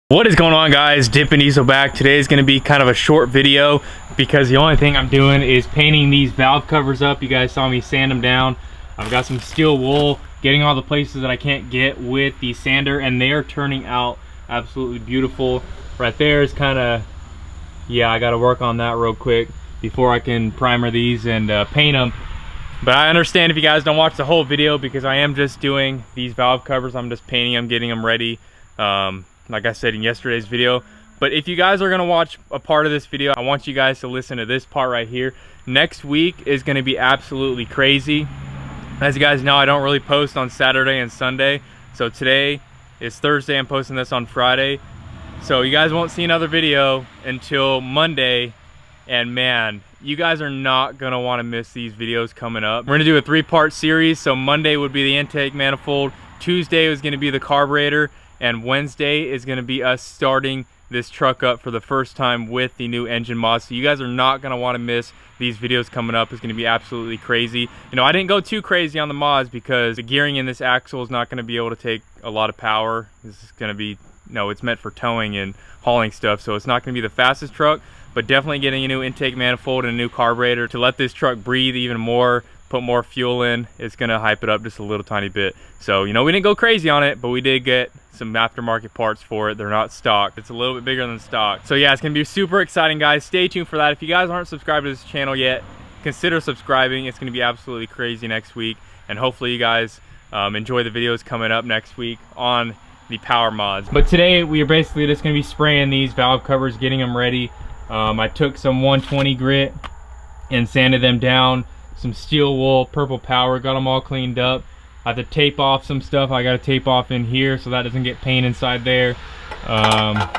What is going on, guys? Dippin back. Today is going to be kind of a short video because the only thing I'm doing is painting these valve covers up. You guys saw me sand them down. I've got some steel wool, getting all the places that I can't get with the sander, and they are turning out absolutely beautiful. Right there is kind of, yeah, I got to work on that real quick before I can primer these and paint them. But I understand if you guys don't watch the whole video because I am just doing these valve covers. I'm just painting them, getting them ready. Like I said in yesterday's video. But if you guys are going to watch a part of this video, I want you guys to listen to this part right here. Next week is going to be absolutely crazy. As you guys know, I don't really post on Saturday and Sunday. So today is Thursday. I'm posting this on Friday. So you guys won't see another video until Monday. And man, you guys are not going to want to miss these videos coming up. We're going to do a 3-part series. So Monday would be the intake manifold. Tuesday was going to be the carburetor. And Wednesday is going to be us starting this truck up for the first time with the new engine mods. So you guys are not going to want to miss these videos coming up. It's going to be absolutely crazy. You know, I didn't go too crazy on the mods because the gearing in this axle is not going to be able to take a lot of power. This is going to be, no, it's meant for towing and hauling stuff. So it's not going to be the fastest truck, but definitely getting a new intake manifold and a new carburetor to let this truck breathe even more, put more fuel in. It's going to hype it up just a little tiny bit. So, you know, we didn't go crazy on it, but we did get some aftermarket parts for it. They're not stock. It's a little bit bigger than stock. So yeah, it's gonna be super exciting, guys. Stay tuned for that. If you guys aren't subscribed to this channel yet, consider subscribing. It's gonna be absolutely crazy next week, and hopefully you guys enjoy the videos coming up next week on the power mods. But today we are basically just gonna be spraying these valve covers, getting them ready. I took some 120 grit and sanded them down, some steel wool, purple power, got them all cleaned up. I have to tape off some stuff. I got to tape off in here so that doesn't get paint inside there. I'll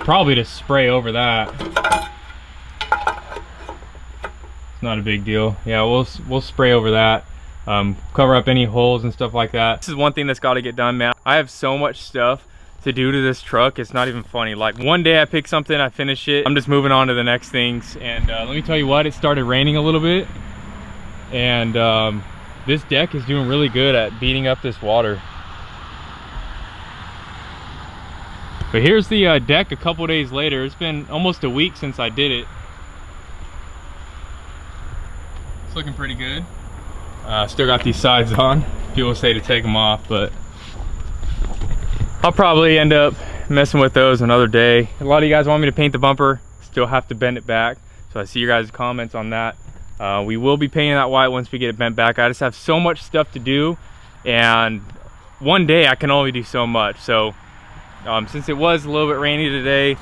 probably just spray over that. It's not a big deal. Yeah, we'll spray over that. Cover up any holes and stuff like that. This is one thing that's got to get done, man. I have so much stuff to do to this truck. It's not even funny. Like, one day I pick something, I finish it, I'm just moving on to the next things. And let me tell you what, it started raining a little bit, and this deck is doing really good at beating up this water. But here's the deck a couple days later. It's been almost a week since I did it. It's looking pretty good. Still got these sides on. People say to take them off, but I'll probably end up messing with those another day. A lot of you guys want me to paint the bumper. Still have to bend it back. So I see your guys' comments on that. We will be painting that white once we get it bent back. I just have so much stuff to do, and one day I can only do so much. So since it was a little bit rainy today,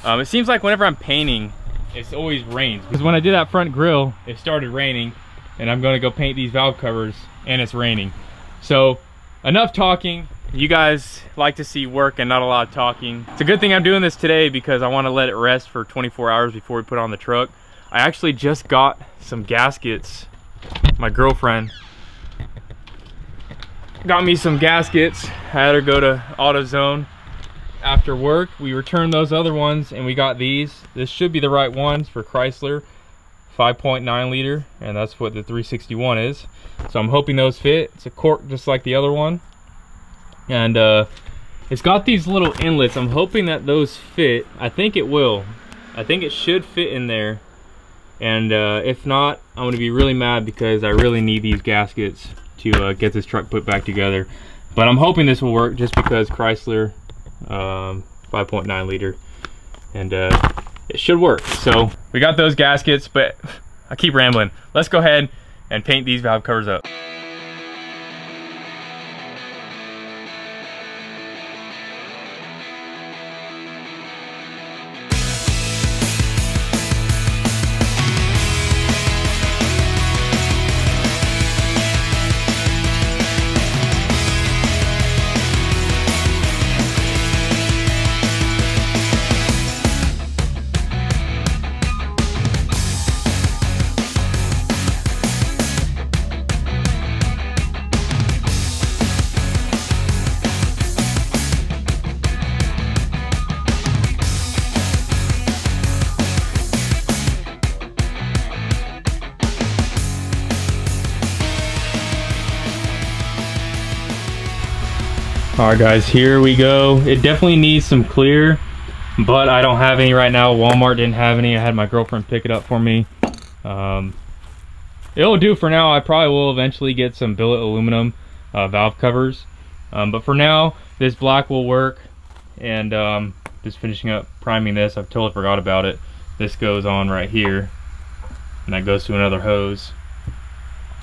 it seems like whenever I'm painting, it's always rains. Because when I did that front grille, it started raining, and I'm going to go paint these valve covers, and it's raining. So enough talking. You guys like to see work and not a lot of talking. It's a good thing I'm doing this today because I want to let it rest for 24 hours before we put it on the truck. I actually just got some gaskets. My girlfriend got me some gaskets. I had her go to AutoZone after work. We returned those other ones and we got these. This should be the right ones for Chrysler, 5.9 liter, and that's what the 361 is. So I'm hoping those fit. It's a cork just like the other one. And it's got these little inlets. I'm hoping that those fit. I think it will. I think it should fit in there. And if not, I'm going to be really mad because I really need these gaskets to get this truck put back together. But I'm hoping this will work just because Chrysler 5.9 liter. And it should work. So we got those gaskets, but I keep rambling. Let's go ahead and paint these valve covers up. Alright guys, here we go. It definitely needs some clear, but I don't have any right now. Walmart didn't have any. I had my girlfriend pick it up for me. It'll do for now. I probably will eventually get some billet aluminum valve covers. But for now, this black will work. And just finishing up priming this. I've totally forgot about it. This goes on right here, and that goes to another hose.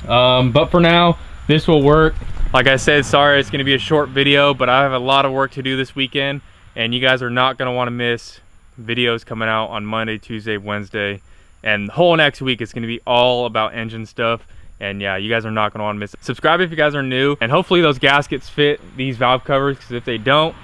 But for now, this will work. Like I said, sorry it's going to be a short video, but I have a lot of work to do this weekend, and you guys are not going to want to miss videos coming out on Monday, Tuesday, Wednesday, and the whole next week is going to be all about engine stuff. And yeah, you guys are not going to want to miss it. Subscribe if you guys are new, and hopefully those gaskets fit these valve covers, because if they don't,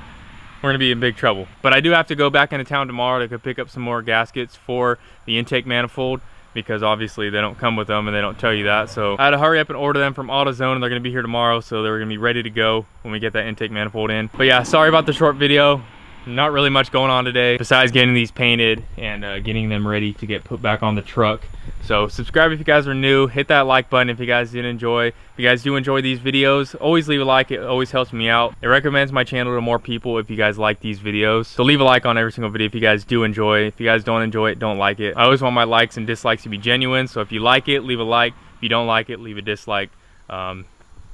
we're going to be in big trouble. But I do have to go back into town tomorrow to go pick up some more gaskets for the intake manifold, because obviously they don't come with them and they don't tell you that. So I had to hurry up and order them from AutoZone, and they're going to be here tomorrow, so they're going to be ready to go when we get that intake manifold in. But yeah, sorry about the short video. Not really much going on today besides getting these painted and getting them ready to get put back on the truck. So subscribe if you guys are new. Hit that like button if you guys did enjoy. If you guys do enjoy these videos, always leave a like. It always helps me out. It recommends my channel to more people if you guys like these videos. So leave a like on every single video if you guys do enjoy. If you guys don't enjoy it, don't like it. I always want my likes and dislikes to be genuine. So if you like it, leave a like. If you don't like it, leave a dislike. And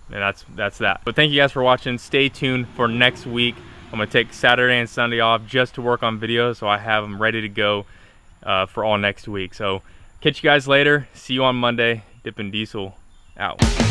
that's that. But thank you guys for watching. Stay tuned for next week. I'm going to take Saturday and Sunday off just to work on videos, so I have them ready to go for all next week. So catch you guys later. See you on Monday. Dippin' Diesel out.